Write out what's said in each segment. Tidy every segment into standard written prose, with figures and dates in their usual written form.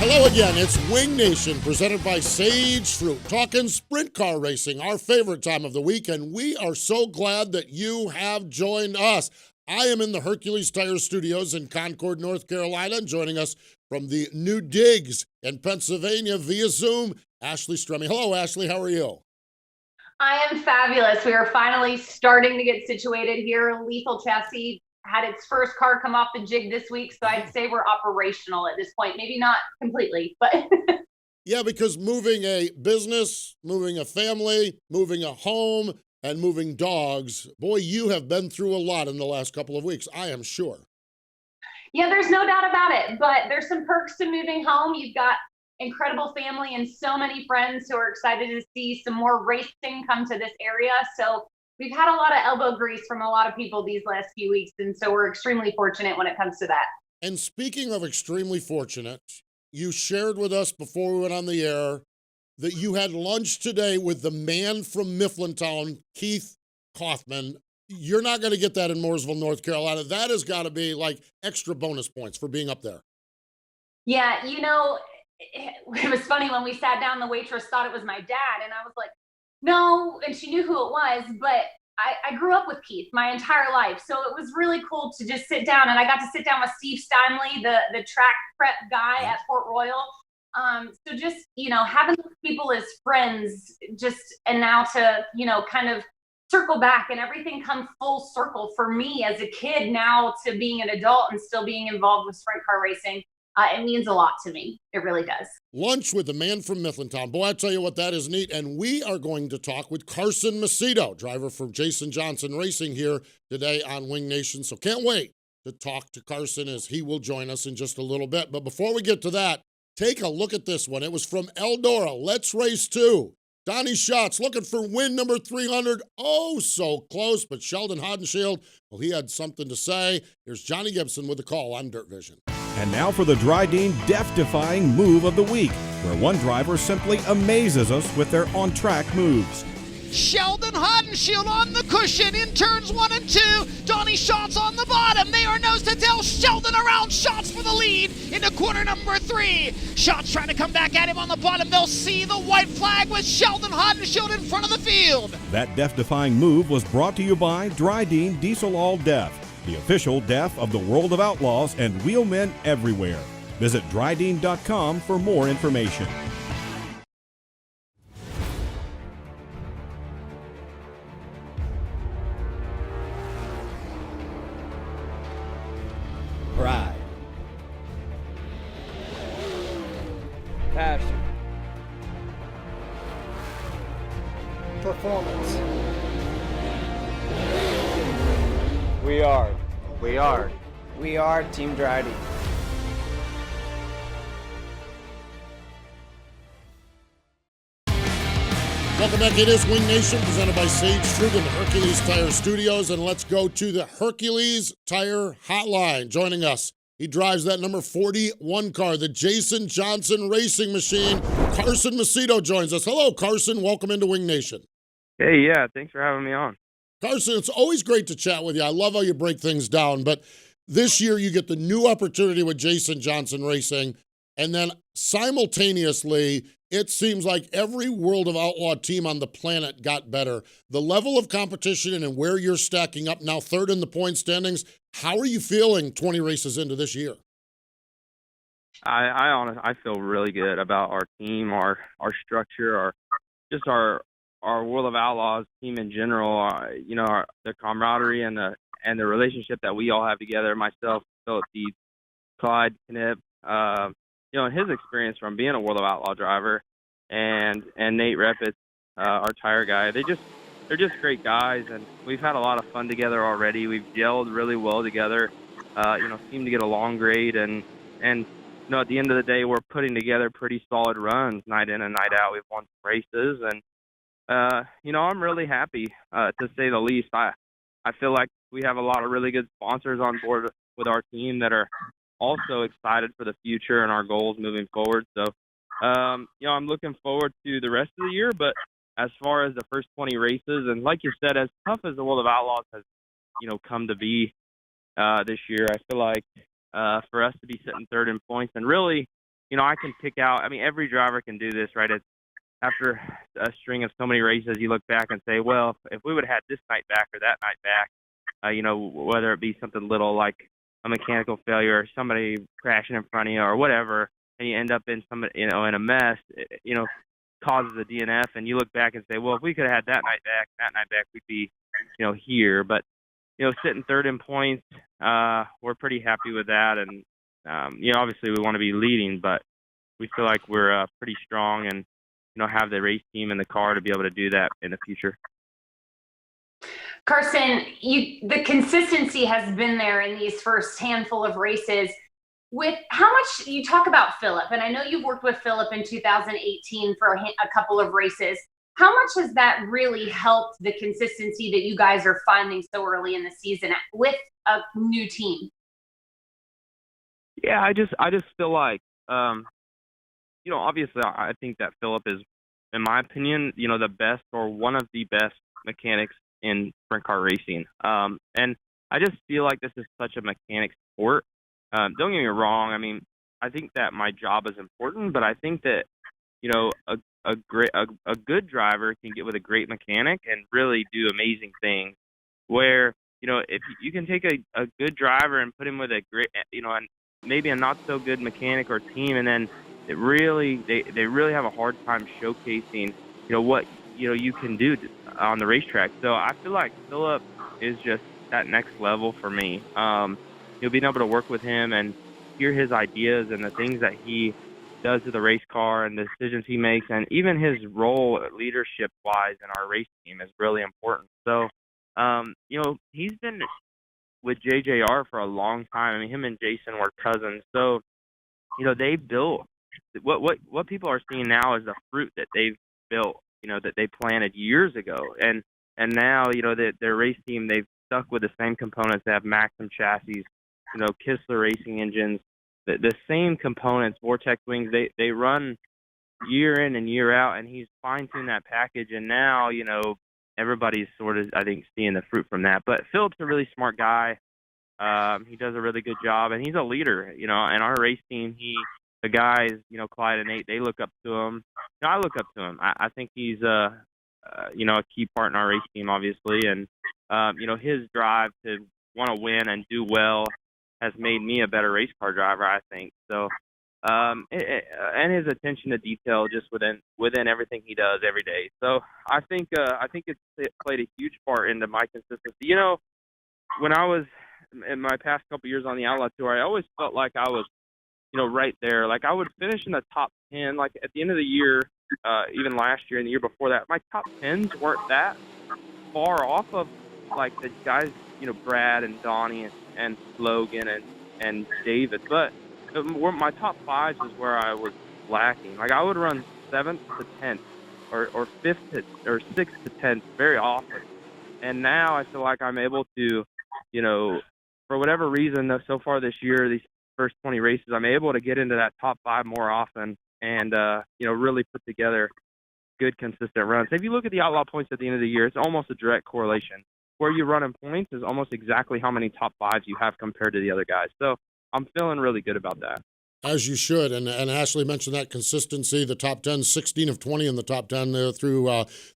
Hello again. It's Wing Nation presented by Sage Fruit, talking sprint car racing, our favorite time of the week, and we are so glad that you have joined us. I am in the Hercules Tires studios in Concord, North Carolina, and joining us from the New Digs in Pennsylvania via Zoom, Ashley Stremme. Hello, Ashley. How are you? I am fabulous. We are finally starting to get situated here. Lethal Chassis had its first car come off the jig this week, so I'd say we're operational at this point. Maybe not completely, but Yeah, because moving a business, moving a family, moving a home, and moving dogs, boy, you have been through a lot in the last couple of weeks, I am sure. yeah, there's no doubt about it. But there's some perks to moving home. You've got incredible family and so many friends who are excited to see some more racing come to this area. So we've had a lot of elbow grease from a lot of people these last few weeks, and so we're extremely fortunate when it comes to that. And speaking of extremely fortunate, you shared with us before we went on the air that you had lunch today with the man from Mifflintown, Keith Kaufman. You're not going to get that in Mooresville, North Carolina. That has got to be like extra bonus points for being up there. Yeah, it was funny when we sat down, the waitress thought it was my dad, and I was like, no, and she knew who it was, but I grew up with Keith my entire life, so it was really cool to just sit down, and I got to sit down with Steve Steinley, the track prep guy at Port Royal. So just, having people as friends, just, and now to, kind of circle back and everything come full circle for me as a kid now to being an adult and still being involved with sprint car racing. It means a lot to me. It really does. Lunch with the man from Mifflintown. Boy, I tell you what, that is neat. And we are going to talk with Carson Macedo, driver for Jason Johnson Racing here today on Wing Nation. So can't wait to talk to Carson as he will join us in just a little bit. But before we get to that, take a look at this one. It was from Eldora. Let's Race 2. Donnie Schatz looking for win number 300. Oh, so close. But Sheldon Hodenshield, well, he had something to say. Here's Johnny Gibson with the call on Dirt Vision. And now for the Dryden death-defying move of the week, where one driver simply amazes us with their on-track moves. Sheldon Hodenshield on the cushion in turns 1 and 2. Donnie Schatz on the bottom. They are nose to tail. Sheldon around Schatz for the lead into corner number 3. Schatz trying to come back at him on the bottom. They'll see the white flag with Sheldon Hodenshield in front of the field. That death-defying move was brought to you by Dryden Diesel All Death, the official death of the World of Outlaws and wheelmen everywhere. Visit Dryden.com for more information. Pride. Passion. Performance. We are. We are. We are Team Dryden. Welcome back. It is Wing Nation presented by Sage Fruit in the Hercules Tire Studios. And let's go to the Hercules Tire Hotline. Joining us, he drives that number 41 car, the Jason Johnson Racing Machine. Carson Macedo joins us. Hello, Carson. Welcome into Wing Nation. Hey, yeah, thanks for having me on. Carson, it's always great to chat with you. I love how you break things down. But this year you get the new opportunity with Jason Johnson Racing. And then simultaneously, it seems like every World of Outlaw team on the planet got better. The level of competition and where you're stacking up now, third in the point standings, how are you feeling 20 races into this year? I honestly, I feel really good about our team, our structure, our World of Outlaws team in general. The camaraderie and the relationship that we all have together. Myself, Philip Deeds, Clyde Knipp, and his experience from being a World of Outlaw driver, and Nate Reppitz, our tire guy. They're just great guys, and we've had a lot of fun together already. We've gelled really well together. Seem to get along great, and at the end of the day, we're putting together pretty solid runs night in and night out. We've won some races, and I'm really happy to say the least. I feel like we have a lot of really good sponsors on board with our team that are also excited for the future and our goals moving forward. So, I'm looking forward to the rest of the year. But as far as the first 20 races, and like you said, as tough as the World of Outlaws has, come to be this year, I feel like for us to be sitting third in points and really I can pick out. I mean, every driver can do this, right? After a string of so many races, you look back and say, well, if we would have had this night back or that night back, whether it be something little like a mechanical failure or somebody crashing in front of you or whatever, and you end up in in a mess, causes a DNF, and you look back and say, well, if we could have had that night back, we'd be, here. But, sitting third in points, we're pretty happy with that. And, obviously we want to be leading, but we feel like we're pretty strong and, have the race team and the car to be able to do that in the future. Carson, the consistency has been there in these first handful of races. With how much you talk about Phillip, and I know you've worked with Phillip in 2018 for a couple of races. How much has that really helped the consistency that you guys are finding so early in the season with a new team? Yeah, I just feel like, obviously I think that Phillip is, in my opinion, the best or one of the best mechanics in sprint car racing. And I just feel like this is such a mechanic sport. Don't get me wrong. I mean, I think that my job is important, but I think that, a good driver can get with a great mechanic and really do amazing things. Where, if you can take a good driver and put him with a great, and maybe a not so good mechanic or team, and then they really have a hard time showcasing, what you can do on the racetrack. So I feel like Phillip is just that next level for me. Being able to work with him and hear his ideas and the things that he does to the race car and the decisions he makes, and even his role leadership-wise in our race team is really important. So, he's been with JJR for a long time. I mean, him and Jason were cousins. So, they built what people are seeing now is the fruit that they've built, that they planted years ago. And now, their race team, they've stuck with the same components. They have Maxim chassis, Kistler racing engines, the same components, Vortex wings. They run year in and year out, and he's fine-tuned that package. And now, everybody's sort of, I think, seeing the fruit from that. But Phillip's a really smart guy. He does a really good job, and he's a leader. And our race team, the guys, Clyde and Nate, they look up to him. I look up to him. I think he's a key part in our race team, obviously. And, his drive to want to win and do well has made me a better race car driver, I think. So, and his attention to detail just within everything he does every day. So I think it's played a huge part into my consistency. When I was in my past couple years on the Outlaw Tour, I always felt like I was, right there. Like I would finish in the top 10. Like at the end of the year, even last year and the year before that, my top 10s weren't that far off of like the guys, Brad and Donnie and Logan and David. But my top 5s is where I was lacking. Like I would run 7th to 10th or 5th to or 6th to 10th very often. And now I feel like I'm able to, for whatever reason, so far this year, these first 20 races, I'm able to get into that top 5 more often and, really put together good, consistent runs. If you look at the Outlaw points at the end of the year, it's almost a direct correlation. Where you run in points is almost exactly how many top 5s you have compared to the other guys. So I'm feeling really good about that. As you should. And Ashley mentioned that consistency, the top 10, 16 of 20 in the top 10 through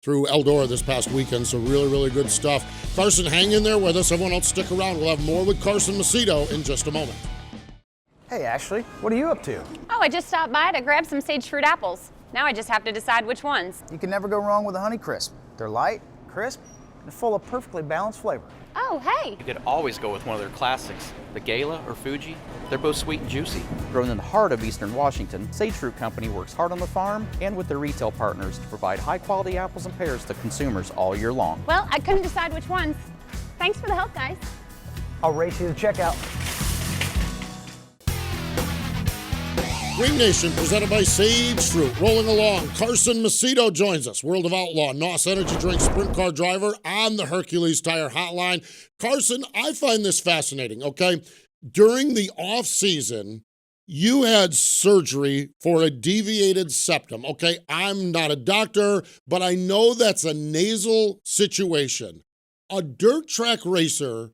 Eldora this past weekend. So really, really good stuff. Carson, hang in there with us. Everyone else stick around. We'll have more with Carson Macedo in just a moment. Hey, Ashley, what are you up to? Oh, I just stopped by to grab some sage fruit apples. Now I just have to decide which ones. You can never go wrong with a Honey Crisp. They're light, crisp, and full of perfectly balanced flavor. Oh, hey. You could always go with one of their classics, the Gala or Fuji. They're both sweet and juicy. Grown in the heart of Eastern Washington, Sage Fruit Company works hard on the farm and with their retail partners to provide high-quality apples and pears to consumers all year long. Well, I couldn't decide which ones. Thanks for the help, guys. I'll race you to checkout. Wing Nation, presented by Sage Fruit. Rolling along, Carson Macedo joins us, World of Outlaw, NOS Energy Drink Sprint Car driver on the Hercules Tire Hotline. Carson, I find this fascinating, okay? During the off-season, you had surgery for a deviated septum, okay? I'm not a doctor, but I know that's a nasal situation. A dirt track racer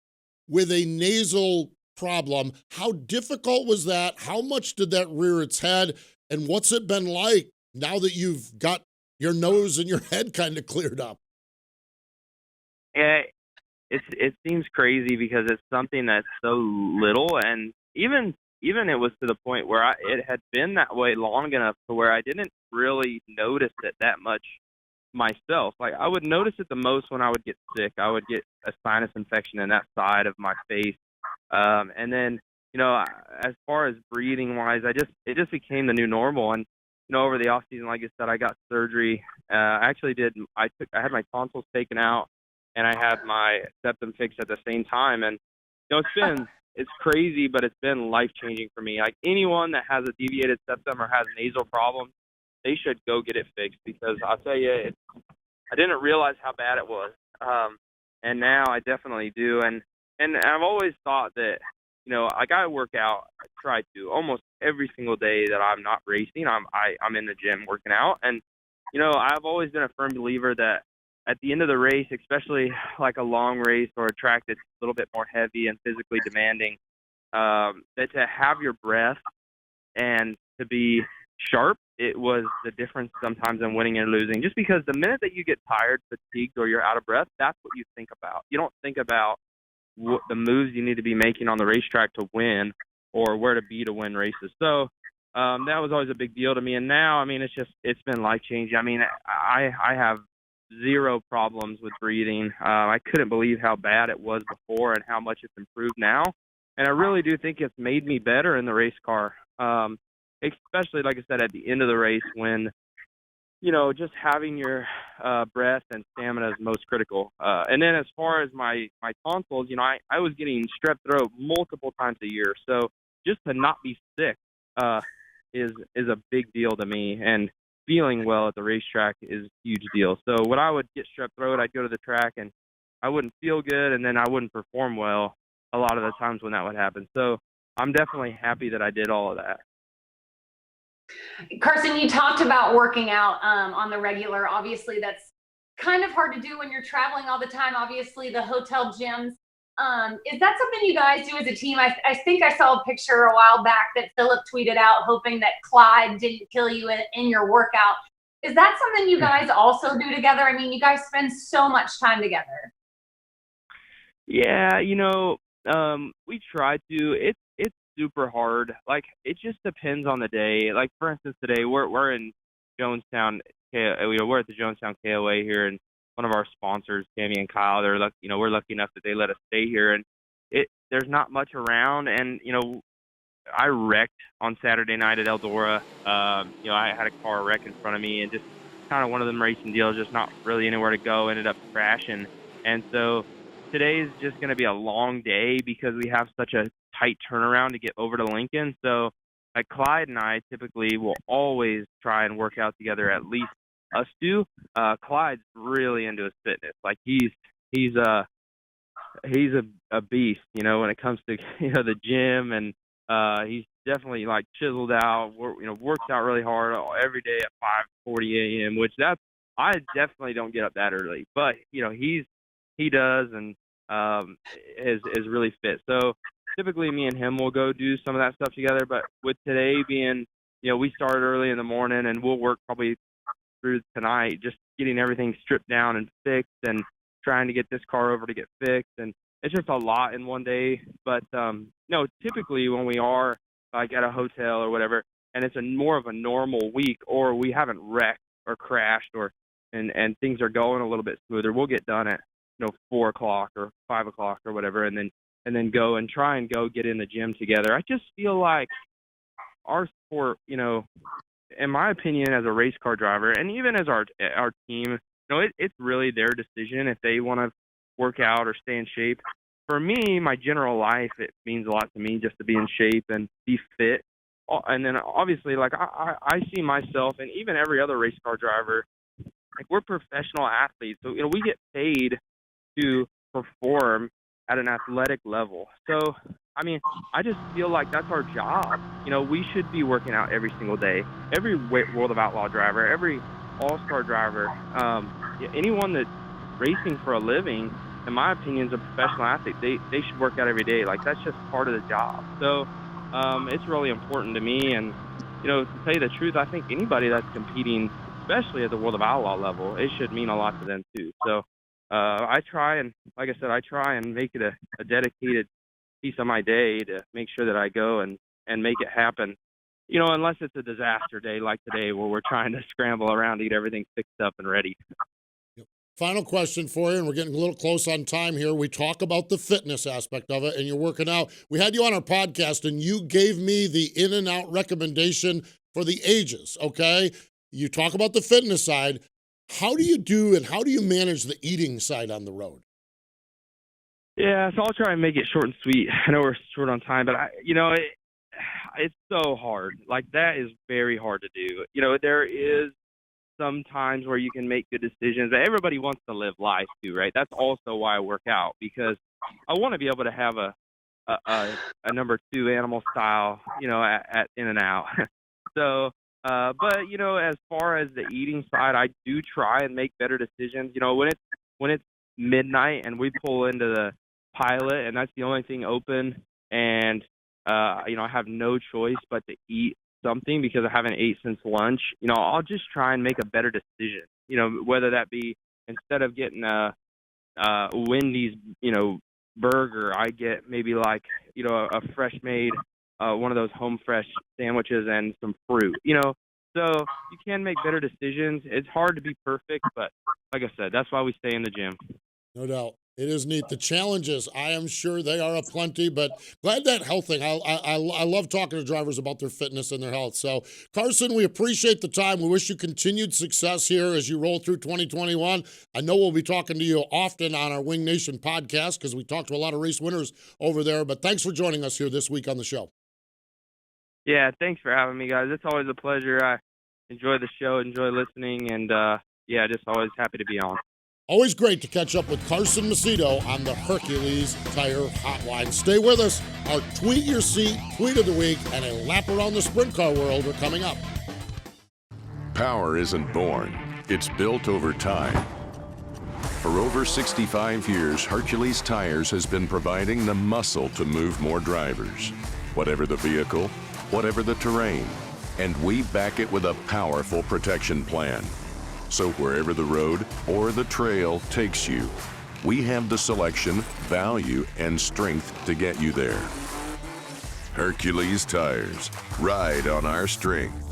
with a nasal problem. How difficult was that? How much did that rear its head? And what's it been like now that you've got your nose and your head kind of cleared up? Yeah, it seems crazy because it's something that's so little, and even it was to the point where it had been that way long enough to where I didn't really notice it that much myself. Like, I would notice it the most when I would get sick. I would get a sinus infection in that side of my face, and then as far as breathing wise, it just became the new normal. And over the off season, like I said, I got surgery. I had my tonsils taken out, and I had my septum fixed at the same time. And it's crazy, but it's been life-changing for me. Like, anyone that has a deviated septum or has nasal problems, they should go get it fixed, because I'll tell you, I didn't realize how bad it was. And now I definitely do. And I've always thought that, like, I work out, I try to, almost every single day that I'm not racing, I'm in the gym working out. And, I've always been a firm believer that at the end of the race, especially like a long race or a track that's a little bit more heavy and physically demanding, that to have your breath and to be sharp, it was the difference sometimes in winning and losing. Just because the minute that you get tired, fatigued, or you're out of breath, that's what you think about. You don't think about what the moves you need to be making on the racetrack to win, or where to be to win races. So that was always a big deal to me. And now, I mean, it's been life-changing. I mean, I have zero problems with breathing. I couldn't believe how bad it was before and how much it's improved now. And I really do think it's made me better in the race car, especially, like I said, at the end of the race when, just having your breath and stamina is most critical. And then as far as my tonsils, I was getting strep throat multiple times a year. So just to not be sick is a big deal to me. And feeling well at the racetrack is a huge deal. So when I would get strep throat, I'd go to the track and I wouldn't feel good, and then I wouldn't perform well a lot of the times when that would happen. So I'm definitely happy that I did all of that. Carson, you talked about working out on the regular. Obviously, that's kind of hard to do when you're traveling all the time. Obviously, the hotel gyms. Is that something you guys do as a team? I think I saw a picture a while back that Philip tweeted out, hoping that Clyde didn't kill you in your workout. Is that something you guys also do together? I mean, you guys spend so much time together. Yeah, we try to. It's super hard. Like, it just depends on the day. Like, for instance, today we're in Jonestown. We're at the Jonestown KOA here, and one of our sponsors, Tammy and Kyle, we're lucky enough that they let us stay here, and there's not much around. And I wrecked on Saturday night at Eldora. I had a car wreck in front of me, and just kind of one of them racing deals, just not really anywhere to go, ended up crashing. And so today is just going to be a long day because we have such a tight turnaround to get over to Lincoln. So like Clyde and I typically will always try and work out together, at least us two. Clyde's really into his fitness. Like, he's a beast, when it comes to the gym, and he's definitely like chiseled out. Works out really hard every day at 5:40 a.m. Which I definitely don't get up that early, but he does, and is really fit. So typically me and him will go do some of that stuff together. But with today being, we start early in the morning, and we'll work probably through tonight, just getting everything stripped down and fixed, and trying to get this car over to get fixed. And it's just a lot in one day. But typically when we are like at a hotel or whatever, and it's more of a normal week, or we haven't wrecked or crashed, and things are going a little bit smoother, we'll get done at 4 o'clock or 5 o'clock or whatever, and then go and try and go get in the gym together. I just feel like our sport, in my opinion, as a race car driver, and even as our team, it's really their decision if they want to work out or stay in shape. For me, my general life, it means a lot to me just to be in shape and be fit. And then obviously, like, I see myself, and even every other race car driver, like, we're professional athletes, so we get paid to perform at an athletic level. So I mean, I just feel like that's our job. We should be working out every single day. Every World of Outlaw driver, every all-star driver, anyone that's racing for a living, in my opinion, as a professional athlete, they should work out every day. Like, that's just part of the job. So it's really important to me. And, to tell you the truth, I think anybody that's competing, especially at the World of Outlaw level, it should mean a lot to them too. So I try, and like I said, I try and make it a dedicated piece of my day to make sure that I go and make it happen. Unless it's a disaster day like today where we're trying to scramble around to get everything fixed up and ready. Final question for you, and we're getting a little close on time here. We talk about the fitness aspect of it, and you're working out. We had you on our podcast, and you gave me the in and out recommendation for the ages, okay? You talk about the fitness side. How do you do and how do you manage the eating side on the road? Yeah, so I'll try and make it short and sweet. I know we're short on time, but it's so hard. Like, that is very hard to do. There is some times where you can make good decisions, but everybody wants to live life too, right? That's also why I work out, because I want to be able to have a number 2 animal style, at in and out. So, but as far as the eating side, I do try and make better decisions. When it's midnight and we pull into the pilot and that's the only thing open, and I have no choice but to eat something because I haven't ate since lunch, I'll just try and make a better decision, whether that be instead of getting a Wendy's, burger, I get maybe like, a fresh made, one of those home fresh sandwiches and some fruit, so you can make better decisions. It's hard to be perfect, but like I said, that's why we stay in the gym. No doubt. It is neat. The challenges, I am sure they are aplenty, but glad that health thing. I love talking to drivers about their fitness and their health. So, Carson, we appreciate the time. We wish you continued success here as you roll through 2021. I know we'll be talking to you often on our Wing Nation podcast because we talked to a lot of race winners over there, but thanks for joining us here this week on the show. Yeah, thanks for having me, guys. It's always a pleasure. I enjoy the show, enjoy listening, and just always happy to be on. Always great to catch up with Carson Macedo on the Hercules Tire Hotline. Stay with us. Our Tweet Your Seat, Tweet of the Week, and a lap around the sprint car world are coming up. Power isn't born. It's built over time. For over 65 years, Hercules Tires has been providing the muscle to move more drivers. Whatever the vehicle, whatever the terrain. And we back it with a powerful protection plan. So wherever the road or the trail takes you, we have the selection, value, and strength to get you there. Hercules Tires. Ride on our strength.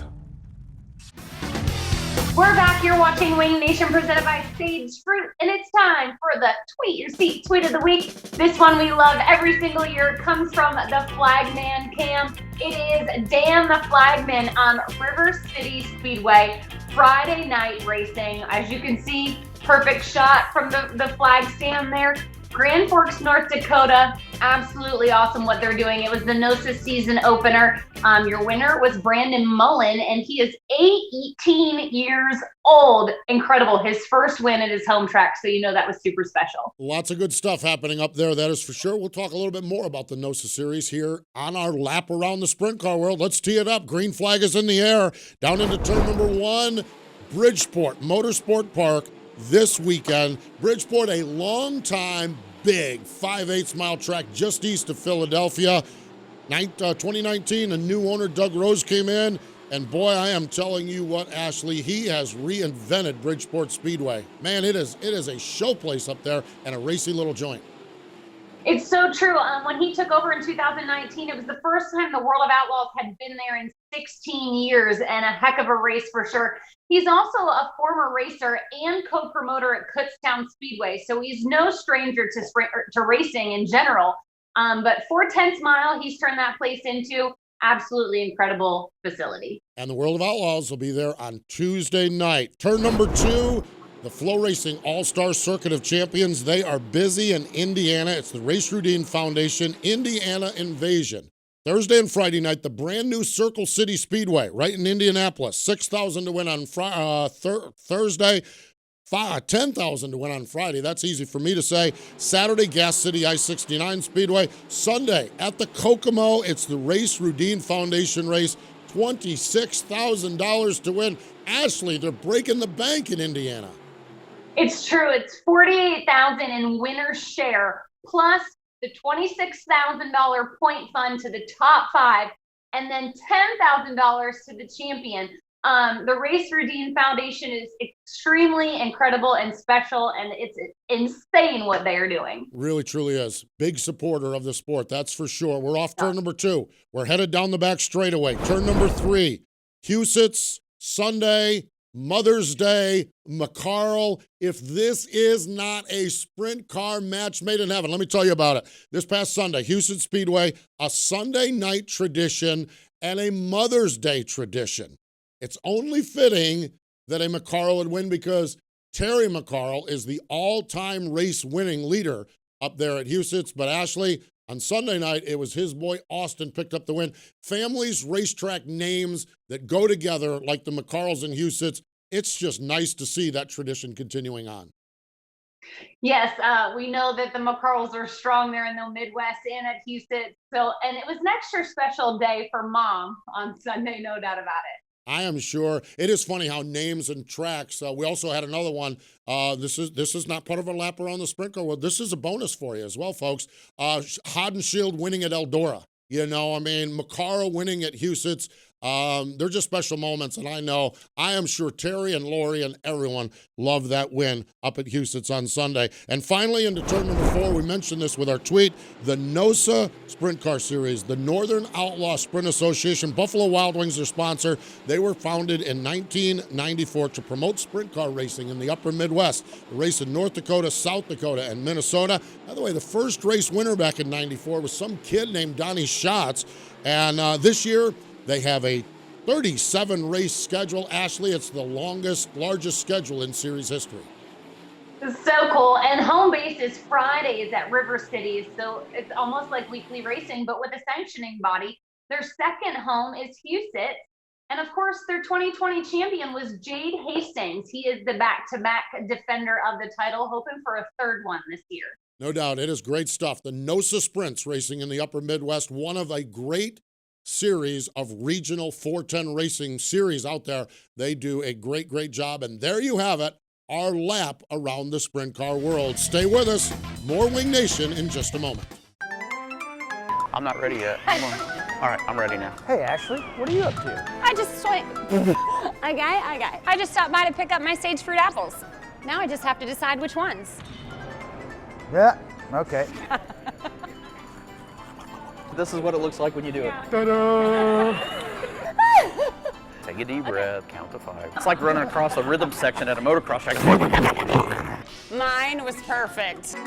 We're back here watching Wing Nation presented by Sage Fruit, and it's time for the Tweet Your Seat Tweet of the Week. This one we love every single year. It comes from the Flagman Cam. It is Dan the Flagman on River City Speedway, Friday night racing. As you can see, perfect shot from the flag stand there. Grand Forks, North Dakota. Absolutely awesome what they're doing. It was the NOSA season opener. Your winner was Brandon Mullen, and he is 18 years old. Incredible. His first win at his home track, so that was super special. Lots of good stuff happening up there, that is for sure. We'll talk a little bit more about the NOSA series here on our lap around the sprint car world. Let's tee it up. Green flag is in the air. Down into turn number 1, Bridgeport Motorsport Park this weekend. Bridgeport, a long-time, big 5/8 mile track just east of Philadelphia. 2019, a new owner, Doug Rose, came in, and boy, I am telling you what, Ashley, he has reinvented Bridgeport Speedway. Man, it is a show place up there and a racy little joint. It's so true. When he took over in 2019, it was the first time the World of Outlaws had been there in 16 years, and a heck of a race for sure. He's also a former racer and co-promoter at Kutztown Speedway, so he's no stranger to racing in general. But 4/10 mile, he's turned that place into absolutely incredible facility. And the World of Outlaws will be there on Tuesday night. Turn number 2, the Flow Racing All-Star Circuit of Champions. They are busy in Indiana. It's the Race Rudine Foundation Indiana Invasion. Thursday and Friday night, the brand new Circle City Speedway right in Indianapolis. $6,000 to win on Thursday, $10,000 to win on Friday. That's easy for me to say. Saturday, Gas City I-69 Speedway. Sunday at the Kokomo, it's the Race Rudine Foundation race. $26,000 to win. Ashley, they're breaking the bank in Indiana. It's true. It's $48,000 in winner's share, plus the $26,000 point fund to the top 5, and then $10,000 to the champion. The Race Routine Foundation is extremely incredible and special, and it's insane what they are doing. Really, truly is. Big supporter of the sport, that's for sure. We're off turn number 2. We're headed down the back straightaway. Turn number 3, Huset's, Sunday, Mother's Day, McCarl. If this is not a sprint car match made in heaven, let me tell you about it. This past Sunday, Houston Speedway, a Sunday night tradition and a Mother's Day tradition. It's only fitting that a McCarl would win because Terry McCarl is the all-time race winning leader up there at Houston's. But Ashley, on Sunday night, it was his boy Austin picked up the win. Families, racetrack names that go together like the McCarls and Houston's. It's just nice to see that tradition continuing on. Yes, we know that the McCarls are strong there in the Midwest and at Houston. So, and it was an extra special day for Mom on Sunday, no doubt about it. I am sure. It is funny how names and tracks. We also had another one. This is not part of a lap around the sprint car. Well, this is a bonus for you as well, folks. Hodenshield winning at Eldora. You know, I mean, McCarl winning at Huset's. They're just special moments, and I am sure Terry and Lori and everyone loved that win up at Huset's on Sunday. And finally, into turn number 4, we mentioned this with our tweet, the NOSA Sprint Car Series, the Northern Outlaw Sprint Association. Buffalo Wild Wings, their sponsor. They were founded in 1994 to promote sprint car racing in the upper Midwest. The race in North Dakota, South Dakota, and Minnesota. By the way, the first race winner back in 94 was some kid named Donnie Schatz. And this year, they have a 37 race schedule. Ashley, it's the largest schedule in series history. So cool. And home base is Fridays at River City. So it's almost like weekly racing, but with a sanctioning body. Their second home is Houston. And of course, their 2020 champion was Jade Hastings. He is the back-to-back defender of the title, hoping for a third one this year. No doubt. It is great stuff. The NOSA Sprints racing in the upper Midwest, one of a great series of regional 410 racing series out there. They do a great, great job. And there you have it, our lap around the sprint car world. Stay with us. More Wing Nation in just a moment. I'm not ready yet. Come on. All right, I'm ready now. Hey, Ashley, what are you up to? I just stopped by to pick up my sage fruit apples. Now I just have to decide which ones. Yeah, okay. This is what it looks like when you do it. Ta-da! Take a deep breath, count to 5. It's like running across a rhythm section at a motocross track. Mine was perfect.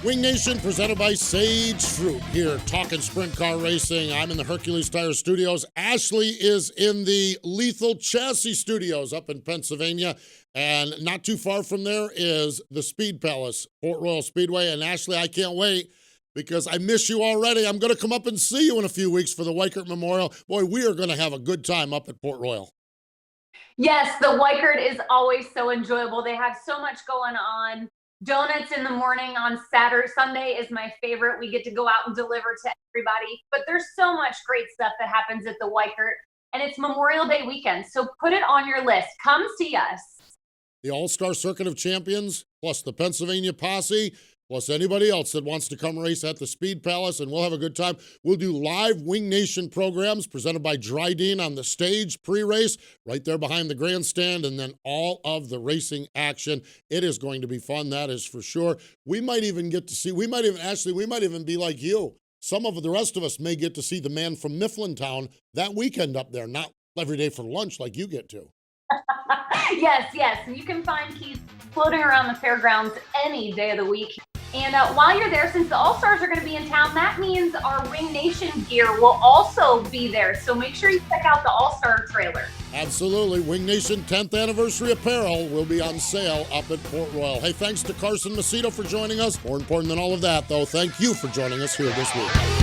Wing Nation presented by Sage Fruit here, talking sprint car racing. I'm in the Hercules Tires studios. Ashley is in the Lethal Chassis studios up in Pennsylvania. And not too far from there is the Speed Palace, Port Royal Speedway. And Ashley, I can't wait because I miss you already. I'm going to come up and see you in a few weeks for the Weichert Memorial. Boy, we are going to have a good time up at Port Royal. Yes, the Weichert is always so enjoyable. They have so much going on. Donuts in the morning on Saturday. Sunday is my favorite. We get to go out and deliver to everybody. But there's so much great stuff that happens at the Weichert. And it's Memorial Day weekend. So put it on your list. Come see us. The All-Star Circuit of Champions, plus the Pennsylvania Posse, plus anybody else that wants to come race at the Speed Palace, and we'll have a good time. We'll do live Wing Nation programs presented by Dryden on the stage pre-race, right there behind the grandstand, and then all of the racing action. It is going to be fun, that is for sure. We might even get to see, Ashley, we might even be like you. Some of the rest of us may get to see the man from Mifflintown that weekend up there, not every day for lunch like you get to. Yes. You can find Keith floating around the fairgrounds any day of the week. And while you're there, since the All-Stars are going to be in town, that means our Wing Nation gear will also be there. So make sure you check out the All-Star trailer. Absolutely. Wing Nation 10th Anniversary Apparel will be on sale up at Port Royal. Hey, thanks to Carson Macedo for joining us. More important than all of that, though, thank you for joining us here this week.